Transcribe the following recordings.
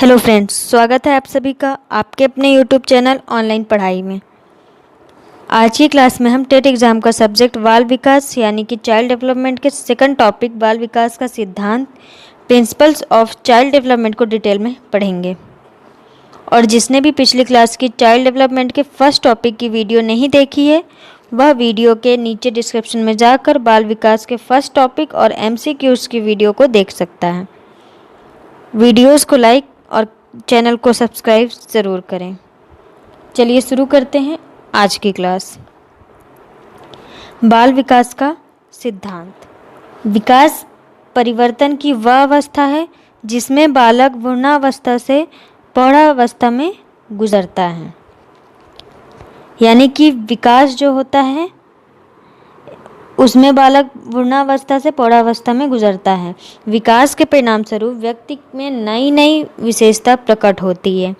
Hello friends, स्वागत है आप सभी का आपके अपने यूट्यूब चैनल ऑनलाइन पढ़ाई में। आज की क्लास में हम टेट एग्ज़ाम का सब्जेक्ट बाल विकास यानी कि चाइल्ड डेवलपमेंट के सेकंड टॉपिक बाल विकास का सिद्धांत प्रिंसिपल्स ऑफ चाइल्ड डेवलपमेंट को डिटेल में पढ़ेंगे। और जिसने भी पिछली क्लास की चाइल्ड डेवलपमेंट के फर्स्ट टॉपिक की वीडियो नहीं देखी है, वह वीडियो के नीचे डिस्क्रिप्शन में जाकर बाल विकास के फर्स्ट टॉपिक और MCQs की वीडियो को देख सकता है। वीडियोज़ को लाइक और चैनल को सब्सक्राइब ज़रूर करें। चलिए शुरू करते हैं आज की क्लास। बाल विकास का सिद्धांत। विकास परिवर्तन की वह अवस्था है जिसमें बालक भ्रूणावस्था से प्रौढ़ावस्था में गुजरता है। यानी कि विकास जो होता है उसमें बालक भ्रूणावस्था से प्रौढ़ावस्था में गुजरता है। विकास के परिणाम स्वरूप व्यक्ति में नई नई विशेषता प्रकट होती है।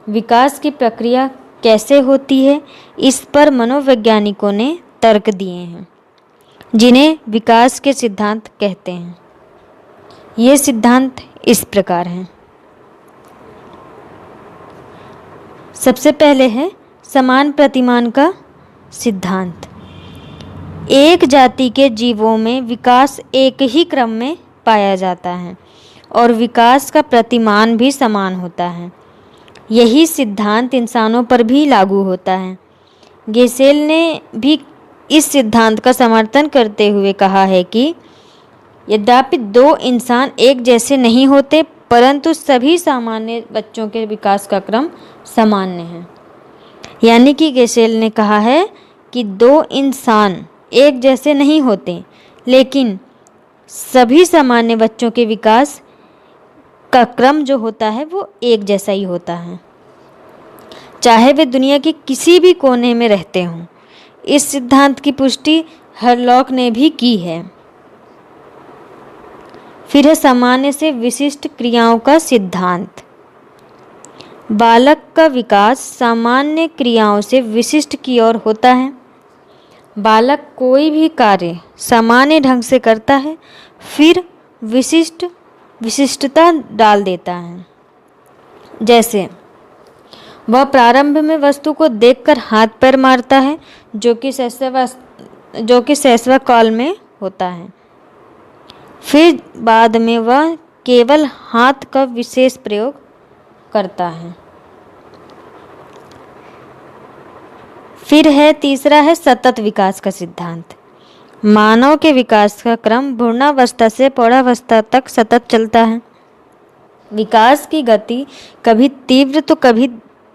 विकास की प्रक्रिया कैसे होती है, इस पर मनोवैज्ञानिकों ने तर्क दिए हैं, जिन्हें विकास के सिद्धांत कहते हैं। ये सिद्धांत इस प्रकार हैं। सबसे पहले है समान प्रतिमान का सिद्धांत। एक जाति के जीवों में विकास एक ही क्रम में पाया जाता है और विकास का प्रतिमान भी समान होता है। यही सिद्धांत इंसानों पर भी लागू होता है। गेसेल ने भी इस सिद्धांत का समर्थन करते हुए कहा है कि यद्यपि दो इंसान एक जैसे नहीं होते, परंतु सभी सामान्य बच्चों के विकास का क्रम सामान्य है। यानी कि गेसेल ने कहा है कि दो इंसान एक जैसे नहीं होते, लेकिन सभी सामान्य बच्चों के विकास का क्रम जो होता है वो एक जैसा ही होता है, चाहे वे दुनिया के किसी भी कोने में रहते हों। इस सिद्धांत की पुष्टि हरलॉक ने भी की है। फिर है सामान्य से विशिष्ट क्रियाओं का सिद्धांत। बालक का विकास सामान्य क्रियाओं से विशिष्ट की ओर होता है। बालक कोई भी कार्य सामान्य ढंग से करता है, फिर विशिष्टता डाल देता है। जैसे वह प्रारंभ में वस्तु को देखकर हाथ पैर मारता है, जो कि शैशव काल में होता है। फिर बाद में वह केवल हाथ का विशेष प्रयोग करता है। फिर है तीसरा है सतत विकास का सिद्धांत। मानव के विकास का क्रम भ्रूणावस्था से प्रौढ़ावस्था तक सतत चलता है। विकास की गति कभी तीव्र तो कभी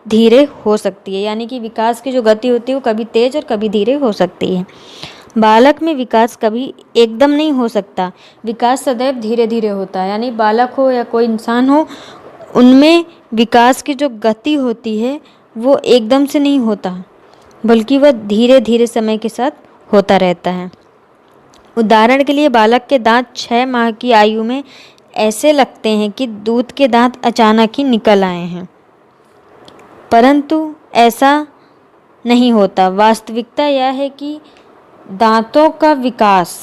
धीरे हो सकती है। यानी कि विकास की जो गति होती है वो कभी तेज और कभी धीरे हो सकती है। बालक में विकास कभी एकदम नहीं हो सकता। विकास सदैव धीरे धीरे होता है। यानी बालक हो या कोई इंसान हो, उनमें विकास की जो गति होती है वो एकदम से नहीं होता, बल्कि वह धीरे धीरे समय के साथ होता रहता है। उदाहरण के लिए बालक के दांत 6 माह की आयु में ऐसे लगते हैं कि दूध के दांत अचानक ही निकल आए हैं, परंतु ऐसा नहीं होता। वास्तविकता यह है कि दांतों का विकास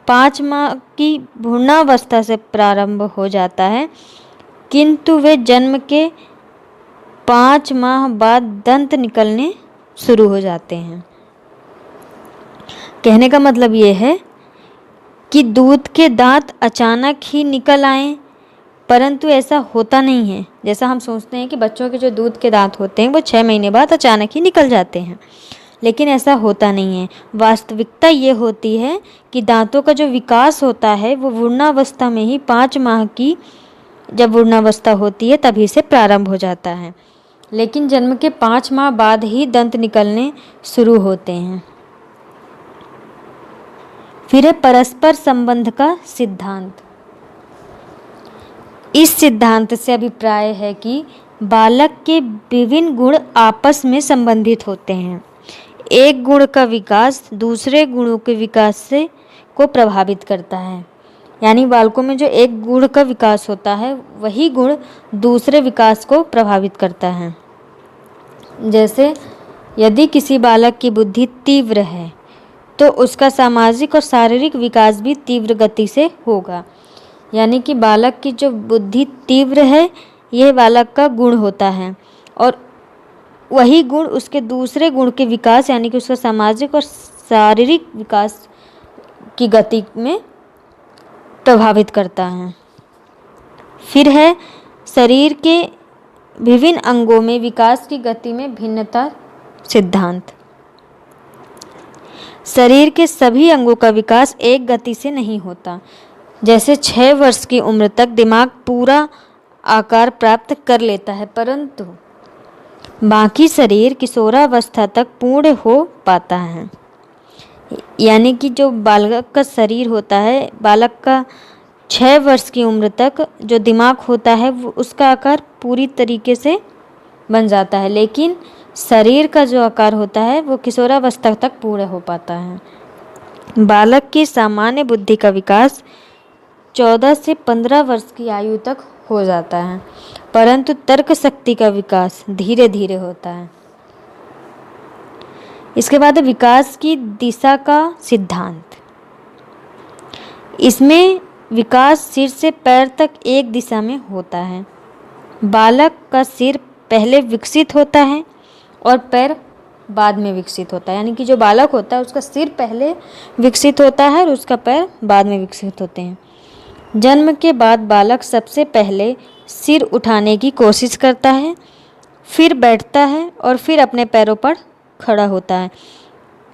5 माह की भ्रूणावस्था से प्रारंभ हो जाता है, किंतु वे जन्म के 5 माह बाद दंत निकलने शुरू हो जाते हैं। कहने का मतलब ये है कि दूध के दांत अचानक ही निकल आए, परंतु ऐसा होता नहीं है। जैसा हम सोचते हैं कि बच्चों के जो दूध के दांत होते हैं वो 6 महीने बाद अचानक ही निकल जाते हैं, लेकिन ऐसा होता नहीं है। वास्तविकता ये होती है कि दांतों का जो विकास होता है वो भ्रूणावस्था में ही 5 माह की जब भ्रूणावस्था होती है तभी से प्रारंभ हो जाता है, लेकिन जन्म के 5 माह बाद ही दंत निकलने शुरू होते हैं। फिर है परस्पर संबंध का सिद्धांत। इस सिद्धांत से अभिप्राय है कि बालक के विभिन्न गुण आपस में संबंधित होते हैं। एक गुण का विकास दूसरे गुणों के विकास को प्रभावित करता है। यानी बालकों में जो एक गुण का विकास होता है वही गुण दूसरे विकास को प्रभावित करता है। जैसे यदि किसी बालक की बुद्धि तीव्र है तो उसका सामाजिक और शारीरिक विकास भी तीव्र गति से होगा। यानी कि बालक की जो बुद्धि तीव्र है यह बालक का गुण होता है और वही गुण उसके दूसरे गुण के विकास यानी कि उसका सामाजिक और शारीरिक विकास की गति में प्रभावित करता है। फिर है शरीर के विभिन्न अंगों में विकास की गति में भिन्नता सिद्धांत। शरीर के सभी अंगों का विकास एक गति से नहीं होता। जैसे 6 वर्ष की उम्र तक दिमाग पूरा आकार प्राप्त कर लेता है, परंतु बाकी शरीर किशोरावस्था तक पूर्ण हो पाता है। यानी कि जो बालक का शरीर होता है, बालक का 6 वर्ष की उम्र तक जो दिमाग होता है वो उसका आकार पूरी तरीके से बन जाता है, लेकिन शरीर का जो आकार होता है वो किशोरावस्था तक पूर्ण हो पाता है। बालक की सामान्य बुद्धि का विकास 14 से 15 वर्ष की आयु तक हो जाता है, परंतु तर्क शक्ति का विकास धीरे धीरे होता है। इसके बाद विकास की दिशा का सिद्धांत। इसमें विकास सिर से पैर तक एक दिशा में होता है। बालक का सिर पहले विकसित होता है और पैर बाद में विकसित होता है। यानी कि जो बालक होता है उसका सिर पहले विकसित होता है और उसका पैर बाद में विकसित होते हैं। जन्म के बाद बालक सबसे पहले सिर उठाने की कोशिश करता है, फिर बैठता है और फिर अपने पैरों पर खड़ा होता है।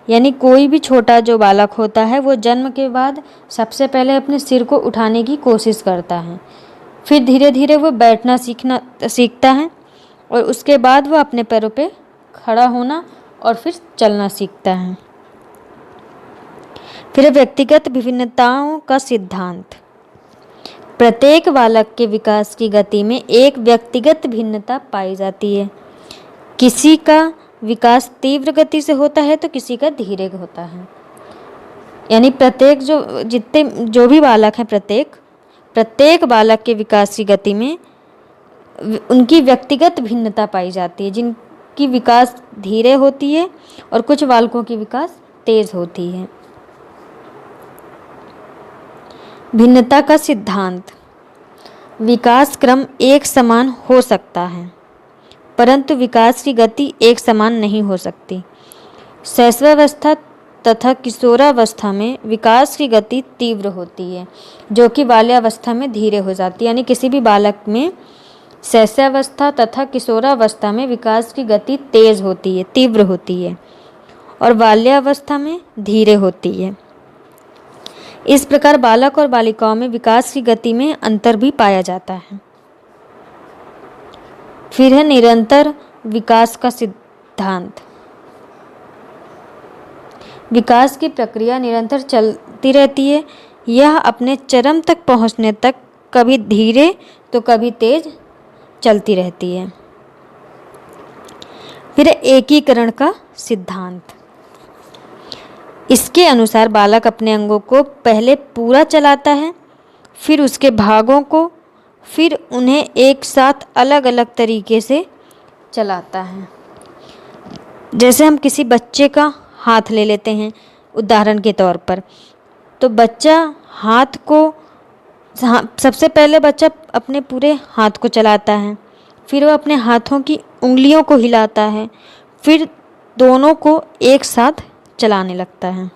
यानी कोई भी छोटा जो बालक होता है वो जन्म के बाद सबसे पहले अपने सिर को उठाने की कोशिश करता है, फिर धीरे धीरे वो बैठना सीखता है और उसके बाद वो अपने पैरों पे खड़ा होना और फिर चलना सीखता है। फिर व्यक्तिगत विभिन्नताओं का सिद्धांत। प्रत्येक बालक के विकास की गति में एक व्यक्तिगत भिन्नता पाई जाती है। किसी का विकास तीव्र गति से होता है तो किसी का धीरे होता है। यानी प्रत्येक जो भी बालक हैं, प्रत्येक बालक के विकास की गति में उनकी व्यक्तिगत भिन्नता पाई जाती है, जिनकी विकास धीरे होती है और कुछ बालकों की विकास तेज होती है। भिन्नता का सिद्धांत। विकास क्रम एक समान हो सकता है, परंतु विकास की गति एक समान नहीं हो सकती। शैशवावस्था तथा किशोरावस्था में विकास की गति तीव्र होती है, जो कि बाल्यावस्था में धीरे हो जाती है। यानी किसी भी बालक में शैशवावस्था तथा किशोरावस्था में विकास की गति तेज होती है, तीव्र होती है, और बाल्यावस्था में धीरे होती है। इस प्रकार बालक और बालिकाओं में विकास की गति में अंतर भी पाया जाता है। फिर है निरंतर विकास का सिद्धांत। विकास की प्रक्रिया निरंतर चलती रहती है। यह अपने चरम तक पहुंचने तक कभी धीरे तो कभी तेज चलती रहती है। फिर एकीकरण का सिद्धांत। इसके अनुसार बालक अपने अंगों को पहले पूरा चलाता है, फिर उसके भागों को, फिर उन्हें एक साथ अलग अलग तरीके से चलाता है। जैसे हम किसी बच्चे का हाथ ले लेते हैं उदाहरण के तौर पर, तो बच्चा हाथ को सबसे पहले बच्चा अपने पूरे हाथ को चलाता है, फिर वह अपने हाथों की उंगलियों को हिलाता है, फिर दोनों को एक साथ चलाने लगता है।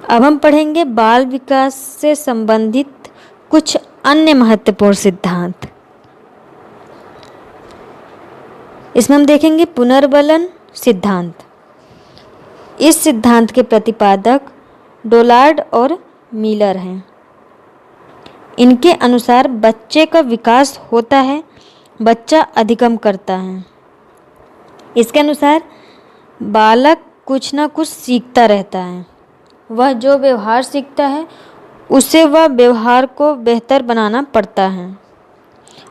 अब हम पढ़ेंगे बाल विकास से संबंधित कुछ अन्य महत्वपूर्ण सिद्धांत। इसमें हम देखेंगे पुनर्बलन सिद्धांत। इस सिद्धांत के प्रतिपादक डोलार्ड और मिलर हैं। इनके अनुसार बच्चे का विकास होता है, बच्चा अधिगम करता है। इसके अनुसार बालक कुछ ना कुछ सीखता रहता है। वह जो व्यवहार सीखता है उसे वह व्यवहार को बेहतर बनाना पड़ता है,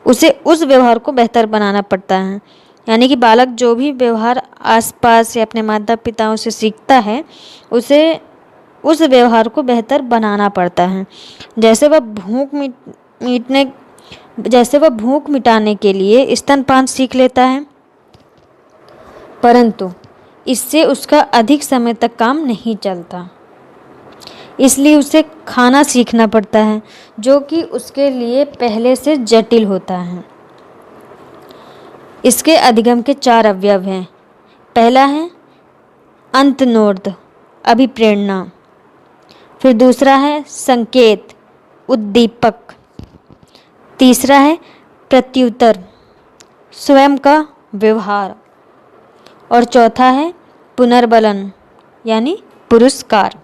उसे उस व्यवहार को बेहतर बनाना पड़ता है। यानी कि बालक जो भी व्यवहार आसपास या अपने माता पिताओं से सीखता है उसे उस व्यवहार को बेहतर बनाना पड़ता है। जैसे वह भूख मिटाने के लिए स्तनपान सीख लेता है, परंतु इससे उसका अधिक समय तक काम नहीं चलता। इसलिए उसे खाना सीखना पड़ता है, जो कि उसके लिए पहले से जटिल होता है। इसके अधिगम के 4 अवयव हैं। पहला है अंतर्नोद, अभिप्रेरणा। फिर दूसरा है संकेत, उद्दीपक। तीसरा है प्रत्युत्तर, स्वयं का व्यवहार। और चौथा है पुनर्बलन यानी पुरस्कार।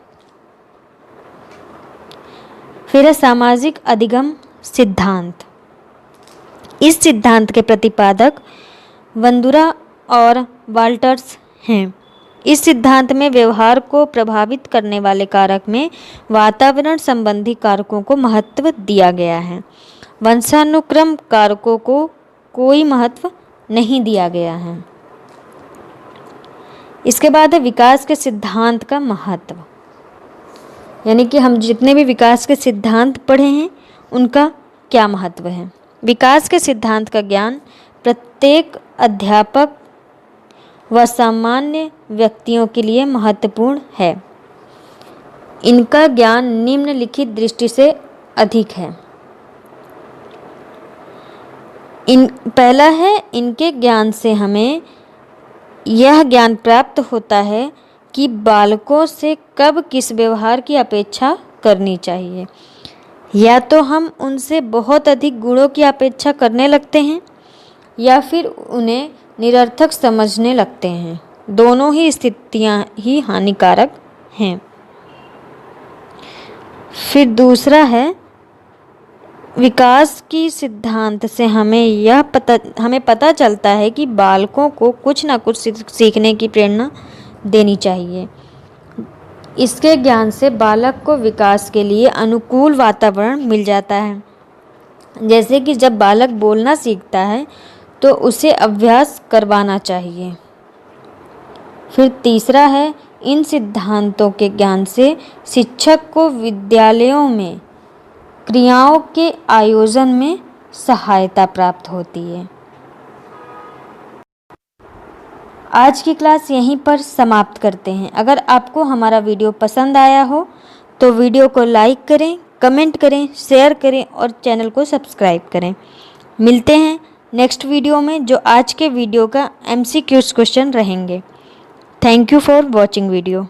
फिर है सामाजिक अधिगम सिद्धांत। इस सिद्धांत के प्रतिपादक बंदुरा और वाल्टर्स हैं। इस सिद्धांत में व्यवहार को प्रभावित करने वाले कारक में वातावरण संबंधी कारकों को महत्व दिया गया है। वंशानुक्रम कारकों को कोई महत्व नहीं दिया गया है। इसके बाद है विकास के सिद्धांत का महत्व, यानी कि हम जितने भी विकास के सिद्धांत पढ़े हैं उनका क्या महत्व है। विकास के सिद्धांत का ज्ञान प्रत्येक अध्यापक व सामान्य व्यक्तियों के लिए महत्वपूर्ण है। इनका ज्ञान निम्नलिखित दृष्टि से अधिक है। पहला है, इनके ज्ञान से हमें यह ज्ञान प्राप्त होता है कि बालकों से कब किस व्यवहार की अपेक्षा करनी चाहिए। या तो हम उनसे बहुत अधिक गुणों की अपेक्षा करने लगते हैं या फिर उन्हें निरर्थक समझने लगते हैं। दोनों ही स्थितियां ही हानिकारक हैं। फिर दूसरा है, विकास की सिद्धांत से हमें पता चलता है कि बालकों को कुछ ना कुछ सीखने की प्रेरणा देनी चाहिए। इसके ज्ञान से बालक को विकास के लिए अनुकूल वातावरण मिल जाता है। जैसे कि जब बालक बोलना सीखता है तो उसे अभ्यास करवाना चाहिए। फिर तीसरा है, इन सिद्धांतों के ज्ञान से शिक्षक को विद्यालयों में क्रियाओं के आयोजन में सहायता प्राप्त होती है। आज की क्लास यहीं पर समाप्त करते हैं। अगर आपको हमारा वीडियो पसंद आया हो तो वीडियो को लाइक करें, कमेंट करें, शेयर करें और चैनल को सब्सक्राइब करें। मिलते हैं नेक्स्ट वीडियो में, जो आज के वीडियो का MCQ क्वेश्चन रहेंगे। Thank you for watching video.